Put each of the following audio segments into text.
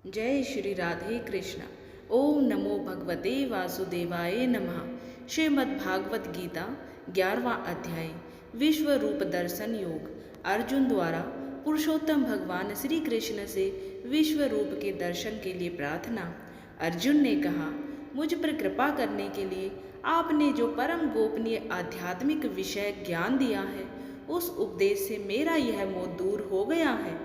जय श्री राधे कृष्ण। ओम नमो भगवते वासुदेवाय नमः। श्रीमद् भागवत गीता 11वां अध्याय विश्व रूप दर्शन योग। अर्जुन द्वारा पुरुषोत्तम भगवान श्री कृष्ण से विश्व रूप के दर्शन के लिए प्रार्थना। अर्जुन ने कहा, मुझ पर कृपा करने के लिए आपने जो परम गोपनीय आध्यात्मिक विषय ज्ञान दिया है, उस उपदेश से मेरा यह मोह दूर हो गया है।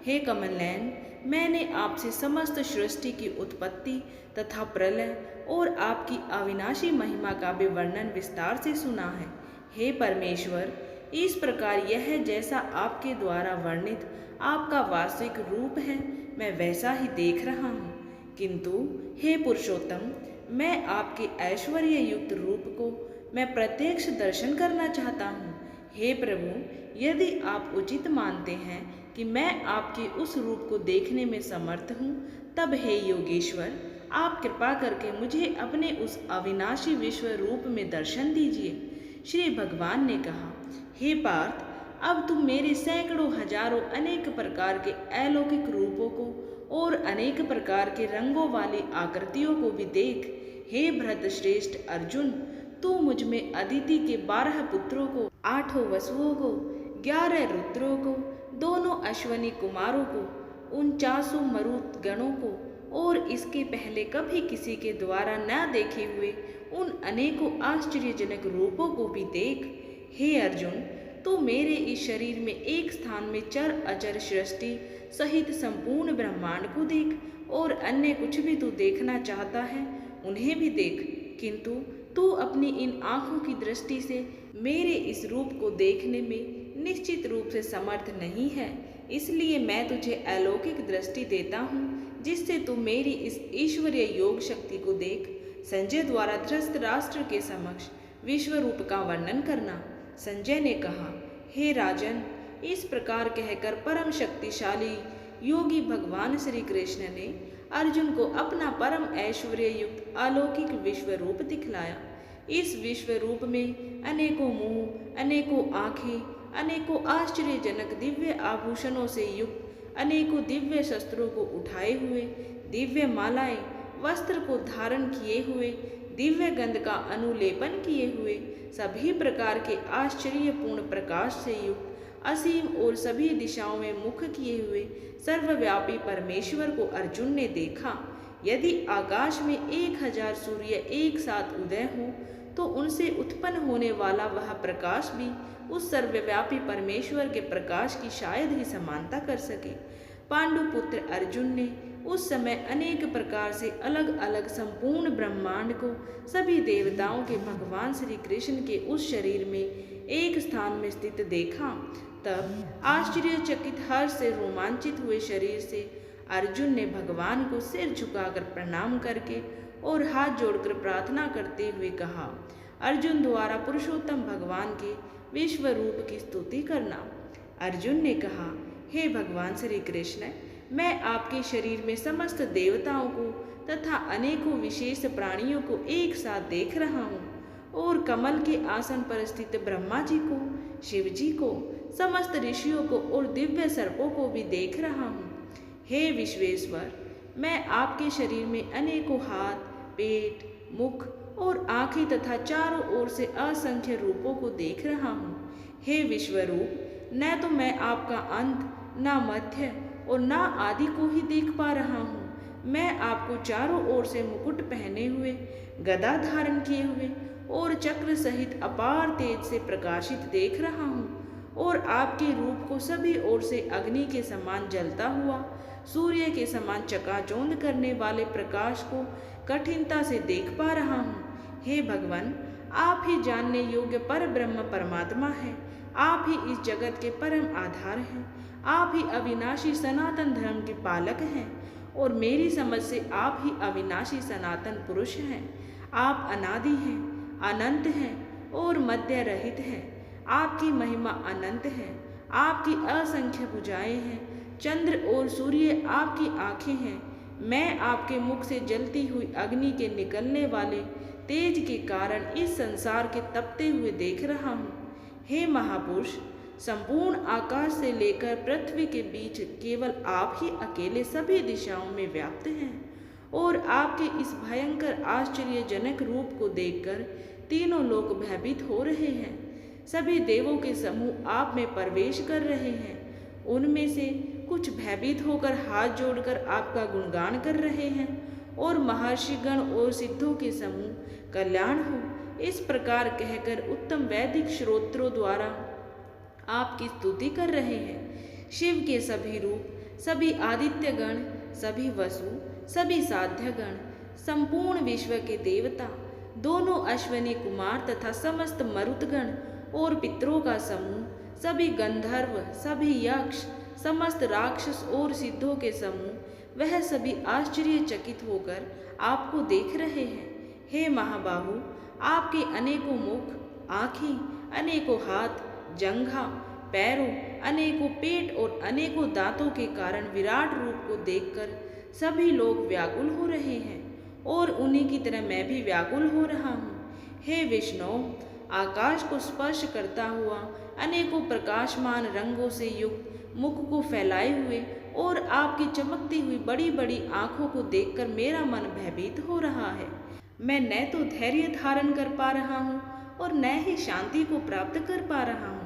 हे कमल नयन, मैंने आपसे समस्त सृष्टि की उत्पत्ति तथा प्रलय और आपकी अविनाशी महिमा का भी वर्णन विस्तार से सुना है। हे परमेश्वर, इस प्रकार यह जैसा आपके द्वारा वर्णित आपका वास्तविक रूप है, मैं वैसा ही देख रहा हूँ। किंतु हे पुरुषोत्तम, मैं आपके ऐश्वर्य युक्त रूप को मैं प्रत्यक्ष दर्शन करना चाहता हूँ। हे प्रभु, यदि आप उचित मानते हैं कि मैं आपके उस रूप को देखने में समर्थ हूँ, तब हे योगेश्वर, आप कृपा करके मुझे अपने उस अविनाशी विश्व रूप में दर्शन दीजिए। श्री भगवान ने कहा, हे पार्थ, अब तुम मेरे सैकड़ों हजारों अनेक प्रकार के अलौकिक रूपों को और अनेक प्रकार के रंगों वाली आकृतियों को भी देख। हे भरत श्रेष्ठ अर्जुन, तू मुझ में अदिति के 12 पुत्रों को, 8 वसुओं को, 11 रुद्रों को, दोनों अश्वनी कुमारों को, 49 मरुत गणों को और इसके पहले कभी किसी के द्वारा न देखे हुए उन अनेकों आश्चर्यजनक रूपों को भी देख। हे अर्जुन, तू मेरे इस शरीर में एक स्थान में चर अचर सृष्टि सहित संपूर्ण ब्रह्मांड को देख, और अन्य कुछ भी तू देखना चाहता है उन्हें भी देख, किंतु तू अपनी इन आँखों की दृष्टि से मेरे इस रूप को देखने में निश्चित रूप से समर्थ नहीं है। इसलिए मैं तुझे अलौकिक दृष्टि देता हूँ, जिससे तू मेरी इस ईश्वरीय योग शक्ति को देख। संजय द्वारा धृतराष्ट्र के समक्ष विश्व रूप का वर्णन करना। संजय ने कहा, हे राजन, इस प्रकार कहकर परम शक्तिशाली योगी भगवान श्री कृष्ण ने अर्जुन को अपना परम ऐश्वर्य युक्त अलौकिक विश्व रूप दिखलाया। इस विश्व रूप में अनेकों मुंह, अनेकों आंखें, अनेकों आश्चर्यजनक दिव्य आभूषणों से युक्त, अनेकों दिव्य शस्त्रों को उठाए हुए, दिव्य मालाएं वस्त्र को धारण किए हुए, दिव्य गंध का अनुलेपन किए हुए, सभी प्रकार के आश्चर्यपूर्ण प्रकाश से युक्त, असीम और सभी दिशाओं में मुख किए हुए सर्वव्यापी परमेश्वर को अर्जुन ने देखा। यदि आकाश में 1000 सूर्य एक साथ उदय हो, तो उनसे उत्पन्न होने वाला वह प्रकाश भी उस सर्वव्यापी परमेश्वर के प्रकाश की शायद ही समानता कर सके। पांडुपुत्र अर्जुन ने उस समय अनेक प्रकार से अलग अलग संपूर्ण ब्रह्मांड को सभी देवताओं के भगवान श्री कृष्ण के उस शरीर में एक स्थान में स्थित देखा। तब आश्चर्यचकित हर्ष से रोमांचित हुए शरीर से अर्जुन ने भगवान को सिर झुकाकर प्रणाम करके और हाथ जोड़कर प्रार्थना करते हुए कहा, अर्जुन द्वारा पुरुषोत्तम भगवान के विश्व रूप की स्तुति करना। अर्जुन ने कहा, हे भगवान श्री कृष्ण, मैं आपके शरीर में समस्त देवताओं को तथा अनेकों विशेष प्राणियों को एक साथ देख रहा हूँ, और कमल के आसन पर स्थित ब्रह्मा जी को, शिव जी को, समस्त ऋषियों को और दिव्य सर्पों को भी देख रहा हूँ। हे विश्वेश्वर, मैं आपके शरीर में अनेकों हाथ, पेट, मुख और आंखें तथा चारों ओर से असंख्य रूपों को देख रहा हूँ। हे विश्वरूप, न तो मैं आपका अंत, न मध्य और न आदि को ही देख पा रहा हूँ। मैं आपको चारों ओर से मुकुट पहने हुए, गदा धारण किए हुए और चक्र सहित अपार तेज से प्रकाशित देख रहा हूँ, और आपके रूप को सभी ओर से अग्नि के समान जलता हुआ, सूर्य के समान चकाचौंध करने वाले प्रकाश को कठिनता से देख पा रहा हूँ। हे भगवान, आप ही जानने योग्य पर ब्रह्म परमात्मा है। आप ही इस जगत के परम आधार हैं। आप ही अविनाशी सनातन धर्म के पालक हैं, और मेरी समझ से आप ही अविनाशी सनातन पुरुष हैं। आप अनादि हैं, अनंत हैं और मध्य रहित हैं। आपकी महिमा अनंत है। आपकी असंख्य भुजाएं हैं। चंद्र और सूर्य आपकी आंखें हैं। मैं आपके मुख से जलती हुई अग्नि के निकलने वाले तेज के कारण इस संसार के तपते हुए देख रहा हूँ। हे महापुरुष, संपूर्ण आकाश से लेकर पृथ्वी के बीच केवल आप ही अकेले सभी दिशाओं में व्याप्त हैं और आपके इस भयंकर आश्चर्यजनक रूप को देखकर तीनों लोग भयभीत हो रहे हैं। सभी देवों के समूह आप में प्रवेश कर रहे हैं। उनमें से कुछ भयभीत होकर हाथ जोड़कर आपका गुणगान कर रहे हैं और महर्षिगण और सिद्धों के समूह कल्याण हो इस प्रकार कहकर उत्तम वैदिक श्रोत्रों द्वारा आपकी स्तुति कर रहे हैं। शिव के सभी रूप, सभी आदित्यगण, सभी वसु, सभी साध्यगण, संपूर्ण विश्व के देवता, दोनों अश्विनी कुमार तथा समस्त मरुतगण और पितरों का समूह, सभी गंधर्व, सभी यक्ष, समस्त राक्षस और सिद्धों के समूह, वह सभी आश्चर्यचकित होकर आपको देख रहे हैं। हे महाबाहु, आपके अनेकों मुख, आँखें, अनेकों हाथ, जंघा, पैरों, अनेकों पेट और अनेकों दांतों के कारण विराट रूप को देखकर सभी लोग व्याकुल हो रहे हैं और उन्हीं की तरह मैं भी व्याकुल हो रहा हूँ। हे विष्णु, आकाश को स्पर्श करता हुआ अनेकों प्रकाशमान रंगों से युक्त मुख को फैलाए हुए और आपकी चमकती हुई बड़ी बड़ी आँखों को देखकर मेरा मन भयभीत हो रहा है। मैं न तो धैर्य धारण कर पा रहा हूँ और न ही शांति को प्राप्त कर पा रहा हूँ।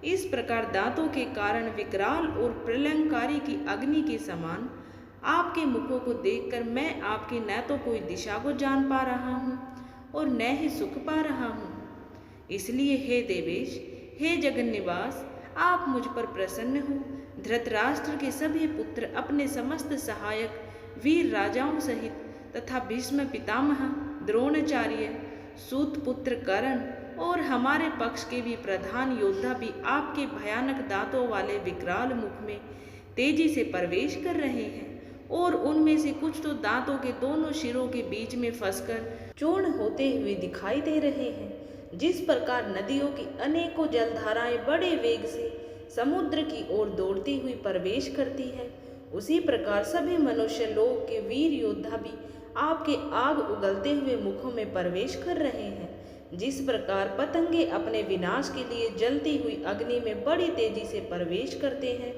इस प्रकार दांतों के कारण विकराल और प्रलयंकारी की अग्नि के समान आपके मुखों को देखकर मैं आपकी न तो कोई दिशा को जान पा रहा हूँ और न ही सुख पा रहा हूँ। इसलिए हे देवेश, हे जगन्निवास, आप मुझ पर प्रसन्न हो। धृतराष्ट्र के सभी पुत्र अपने समस्त सहायक वीर राजाओं सहित तथा भीष्म पितामह, द्रोणाचार्य, सूत पुत्र कर्ण और हमारे पक्ष के भी प्रधान योद्धा भी आपके भयानक दांतों वाले विकराल मुख में तेजी से प्रवेश कर रहे हैं और उनमें से कुछ तो दांतों के दोनों सिरों के बीच में फंसकर चूर्ण होते हुए दिखाई दे रहे हैं। जिस प्रकार नदियों की अनेकों जलधाराएं बड़े वेग से समुद्र की ओर दौड़ती हुई प्रवेश करती है, उसी प्रकार सभी मनुष्य लोक के वीर योद्धा भी आपके आग उगलते हुए मुखों में प्रवेश कर रहे हैं। जिस प्रकार पतंगे अपने विनाश के लिए जलती हुई अग्नि में बड़ी तेजी से प्रवेश करते हैं,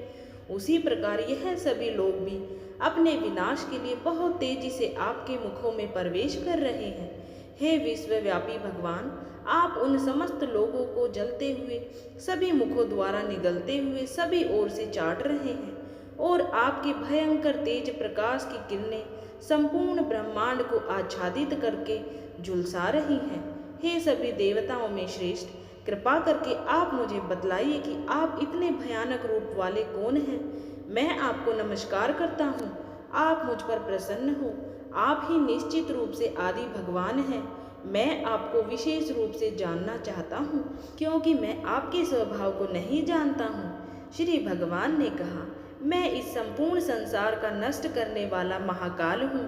उसी प्रकार यह सभी लोग भी अपने विनाश के लिए बहुत तेजी से आपके मुखों में प्रवेश कर रहे हैं। हे विश्वव्यापी भगवान, आप उन समस्त लोगों को जलते हुए सभी मुखों द्वारा निगलते हुए सभी ओर से चाट रहे हैं और आपके भयंकर तेज प्रकाश की किरणें संपूर्ण ब्रह्मांड को आच्छादित करके झुलसा रही हैं। हे सभी देवताओं में श्रेष्ठ, कृपा करके आप मुझे बतलाइए कि आप इतने भयानक रूप वाले कौन हैं। मैं आपको नमस्कार करता हूँ, आप मुझ पर प्रसन्न हो। आप ही निश्चित रूप से आदि भगवान हैं। मैं आपको विशेष रूप से जानना चाहता हूँ क्योंकि मैं आपके स्वभाव को नहीं जानता हूँ। श्री भगवान ने कहा, मैं इस संपूर्ण संसार का नष्ट करने वाला महाकाल हूँ।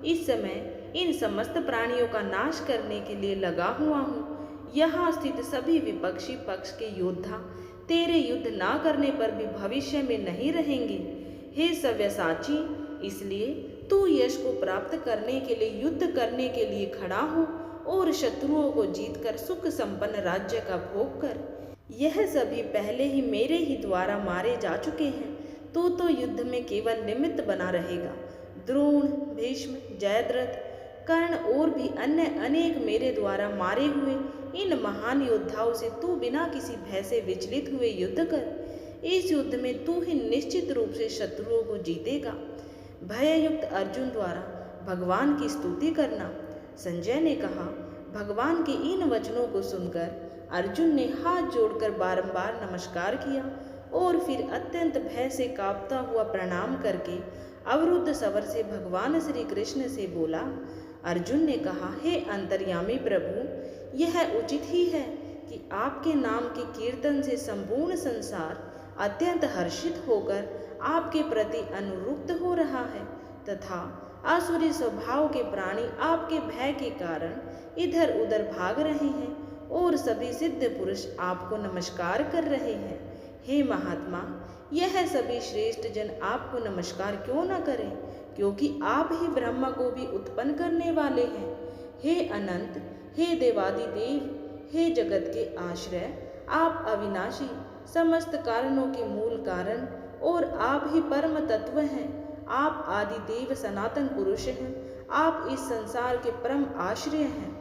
इस समय इन समस्त प्राणियों का नाश करने के लिए लगा हुआ हूँ। यहाँ स्थित सभी विपक्षी पक्ष के योद्धा तेरे युद्ध ना करने पर भी भविष्य में नहीं रहेंगे। हे सव्यसाची, इसलिए तू यश को प्राप्त करने के लिए युद्ध करने के लिए खड़ा हो और शत्रुओं को जीतकर सुख संपन्न राज्य का भोग कर। यह सभी पहले ही मेरे ही द्वारा मारे जा चुके हैं। तू तो युद्ध में केवल निमित्त बना रहेगा। द्रोण, भीष्म, जयद्रथ, कर्ण और भी अन्य अनेक मेरे द्वारा मारे हुए इन महान योद्धाओं से तू बिना किसी भय से विचलित हुए युद्ध कर। इस युद्ध में तू ही निश्चित रूप से शत्रुओं को जीतेगा। भययुक्त अर्जुन द्वारा भगवान की स्तुति करना। संजय ने कहा, भगवान के इन वचनों को सुनकर अर्जुन ने हाथ जोड़कर बारंबार नमस्कार किया और फिर अत्यंत भय से कांपता हुआ प्रणाम करके अवरुद्ध स्वर से भगवान श्री कृष्ण से बोला। अर्जुन ने कहा, हे अंतर्यामी प्रभु, यह उचित ही है कि आपके नाम के कीर्तन से संपूर्ण संसार अत्यंत हर्षित होकर आपके प्रति अनुरुक्त हो रहा है तथा आसुरी स्वभाव के प्राणी आपके भय के कारण इधर उधर भाग रहे हैं और सभी सिद्ध पुरुष आपको नमस्कार कर रहे हैं। हे महात्मा, यह सभी श्रेष्ठ जन आपको नमस्कार क्यों न करें, क्योंकि आप ही ब्रह्मा को भी उत्पन्न करने वाले हैं। हे अनंत, हे देवादिदेव, हे जगत के आश्रय, आप अविनाशी समस्त कारणों के मूल कारण और आप ही परम तत्व हैं। आप आदि देव सनातन पुरुष हैं। आप इस संसार के परम आश्रय हैं।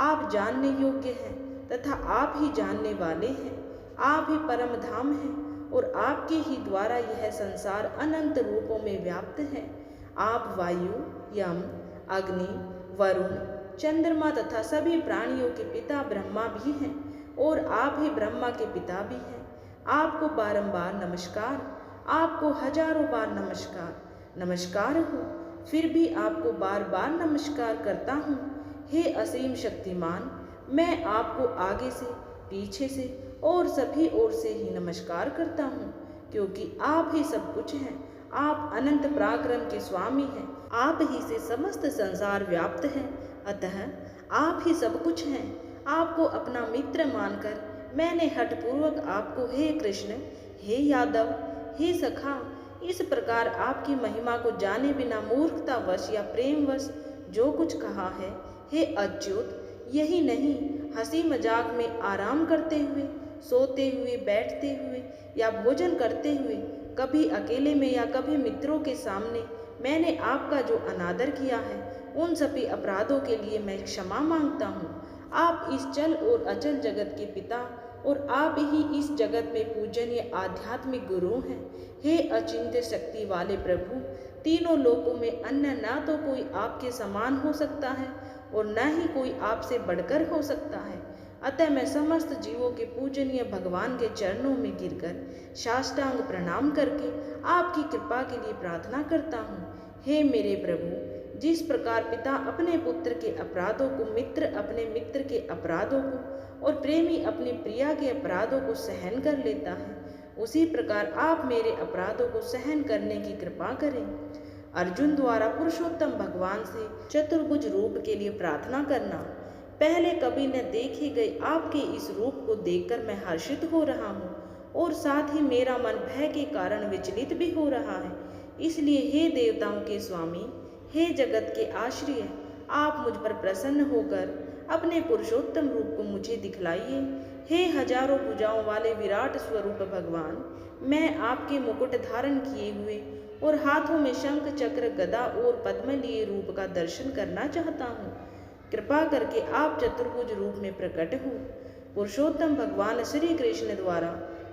आप जानने योग्य हैं तथा आप ही जानने वाले हैं। आप ही परम धाम हैं और आपके ही द्वारा यह संसार अनंत रूपों में व्याप्त है। आप वायु, यम, अग्नि, वरुण, चंद्रमा तथा सभी प्राणियों के पिता ब्रह्मा भी हैं और आप ही ब्रह्मा के पिता भी हैं। आपको बारंबार नमस्कार, आपको हजारों बार नमस्कार। नमस्कार हो, फिर भी आपको बार बार नमस्कार करता हूँ। हे असीम शक्तिमान, मैं आपको आगे से, पीछे से और सभी ओर से ही नमस्कार करता हूँ, क्योंकि आप ही सब कुछ हैं। आप अनंत पराक्रम के स्वामी हैं। आप ही से समस्त संसार व्याप्त है, अतः आप ही सब कुछ हैं। आपको अपना मित्र मानकर मैंने हठपूर्वक आपको हे कृष्ण, हे यादव, हे सखा, इस प्रकार आपकी महिमा को जाने बिना मूर्खतावश या प्रेमवश जो कुछ कहा है। हे अच्युत, यही नहीं, हंसी मजाक में आराम करते हुए, सोते हुए, बैठते हुए या भोजन करते हुए, कभी अकेले में या कभी मित्रों के सामने मैंने आपका जो अनादर किया है, उन सभी अपराधों के लिए मैं क्षमा मांगता हूँ। आप इस चल और अचल जगत के पिता और आप ही इस जगत में पूजनीय आध्यात्मिक गुरु हैं। हे अचिंत्य शक्ति वाले प्रभु, तीनों लोकों में अन्य ना तो कोई आपके समान हो सकता है और न ही कोई आपसे बढ़कर हो सकता है। अतः मैं समस्त जीवों के पूजनीय भगवान के चरणों में गिरकर साष्टांग प्रणाम करके आपकी कृपा के लिए प्रार्थना करता हूँ। हे मेरे प्रभु, जिस प्रकार पिता अपने पुत्र के अपराधों को, मित्र अपने मित्र के अपराधों को और प्रेमी अपनी प्रिया के अपराधों को सहन कर लेता है, उसी प्रकार आप मेरे अपराधों को सहन करने की कृपा करें। अर्जुन द्वारा पुरुषोत्तम भगवान से चतुर्भुज रूप के लिए प्रार्थना करना। पहले कभी न देखे गए आपके इस रूप को देखकर मैं हर्षित हो रहा हूँ और साथ ही मेरा मन भय के कारण विचलित भी हो रहा है। इसलिए हे देवताओं के स्वामी, हे जगत के आश्रय, आप मुझ पर प्रसन्न होकर अपने पुरुषोत्तम रूप को मुझे दिखलाइए। हे हजारों भुजाओं वाले विराट स्वरूप भगवान, मैं आपके मुकुट धारण किए हुए और हाथों में शंख, चक्र, गदा और पद्म लिए रूप का दर्शन करना चाहता हूँ। कृपा करके आप चतुर्भुज रूप में प्रकट हो। पुरुषोत्तम भगवान श्री कृष्ण द्वारा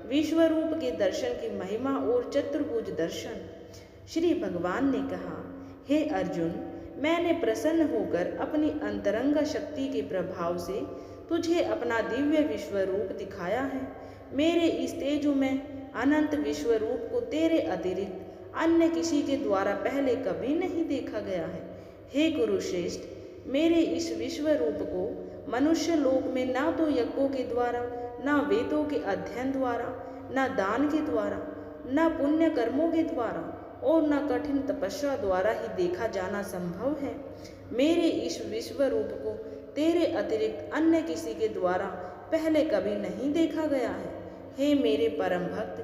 विश्व रूप के दर्शन की महिमा और चतुर्भुज दर्शन। श्री भगवान ने कहा, हे अर्जुन, मैंने प्रसन्न होकर अपनी अंतरंग शक्ति के प्रभाव से तुझे अपना दिव्य विश्व रूप दिखाया है। मेरे इस तेजो में अनंत विश्व रूप को तेरे अतिरिक्त अन्य किसी के द्वारा पहले कभी नहीं देखा गया है। हे कुरुश्रेष्ठ, मेरे इस विश्व रूप को मनुष्य लोक में ना तो यज्ञों के द्वारा, ना वेदों के अध्ययन द्वारा, ना दान के द्वारा, ना पुण्य कर्मों के द्वारा और न कठिन तपस्या द्वारा ही देखा जाना संभव है। मेरे इस विश्व रूप को तेरे अतिरिक्त अन्य किसी के द्वारा पहले कभी नहीं देखा गया है। हे मेरे परम भक्त,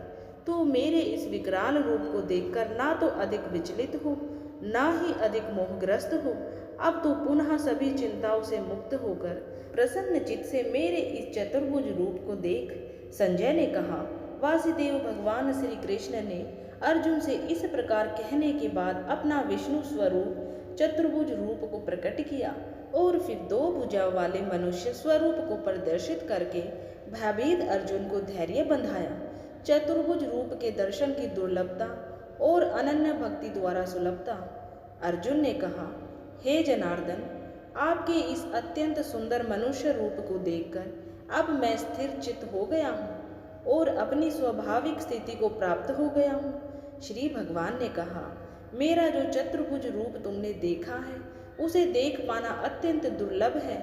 तू मेरे इस विकराल रूप को देखकर ना तो अधिक विचलित हो, ना ही अधिक मोहग्रस्त हो। अब तू पुनः सभी चिंताओं से मुक्त होकर प्रसन्न चित्त से मेरे इस चतुर्भुज रूप को देख। संजय ने कहा, वासुदेव भगवान श्री कृष्ण ने अर्जुन से इस प्रकार कहने के बाद अपना विष्णु स्वरूप चतुर्भुज रूप को प्रकट किया और फिर दो भुजा वाले मनुष्य स्वरूप को प्रदर्शित करके भयभीत अर्जुन को धैर्य बंधाया। चतुर्भुज रूप के दर्शन की दुर्लभता और अनन्य भक्ति द्वारा सुलभता। अर्जुन ने कहा, हे जनार्दन, आपके इस अत्यंत सुंदर मनुष्य रूप को देखकर अब मैं स्थिर चित्त हो गया हूँ और अपनी स्वाभाविक स्थिति को प्राप्त हो गया हूँ। श्री भगवान ने कहा, मेरा जो चतुर्भुज रूप तुमने देखा है उसे देख पाना अत्यंत दुर्लभ है।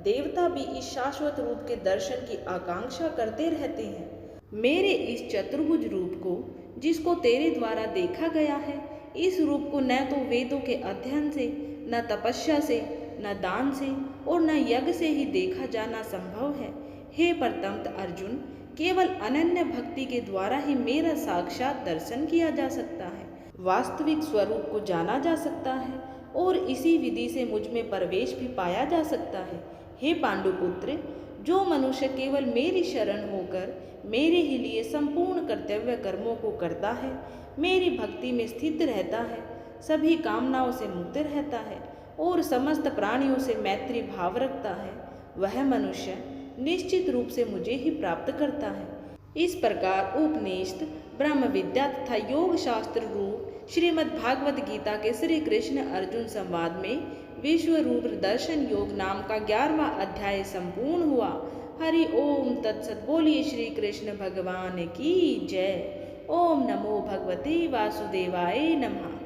देवता भी इस शाश्वत रूप के दर्शन की आकांक्षा करते रहते हैं। मेरे इस चतुर्भुज रूप को जिसको तेरे द्वारा देखा गया है, इस रूप को न तो वेदों के अध्ययन से, न तपस्या से, न दान से और न यज्ञ से ही देखा जाना संभव है। हे परतंत्र अर्जुन, केवल अनन्य भक्ति के द्वारा ही मेरा साक्षात दर्शन किया जा सकता है, वास्तविक स्वरूप को जाना जा सकता है और इसी विधि से मुझ में प्रवेश भी पाया जा सकता है। हे पांडुपुत्र, जो मनुष्य केवल मेरी शरण होकर मेरे ही लिए संपूर्ण कर्तव्य कर्मों को करता है, मेरी भक्ति में स्थित रहता है, सभी कामनाओं से मुक्त रहता है और समस्त प्राणियों से मैत्री भाव रखता है, वह मनुष्य निश्चित रूप से मुझे ही प्राप्त करता है। इस प्रकार उपनिषद, ब्रह्म विद्या तथा योग शास्त्र रूप श्रीमद् भागवत गीता के श्री कृष्ण अर्जुन संवाद में विश्व रूप दर्शन योग नाम का 11वां अध्याय संपूर्ण हुआ। हरि ओम तत्सत। बोलिए श्री कृष्ण भगवान की जय। ओम नमो भगवते वासुदेवाय नमः।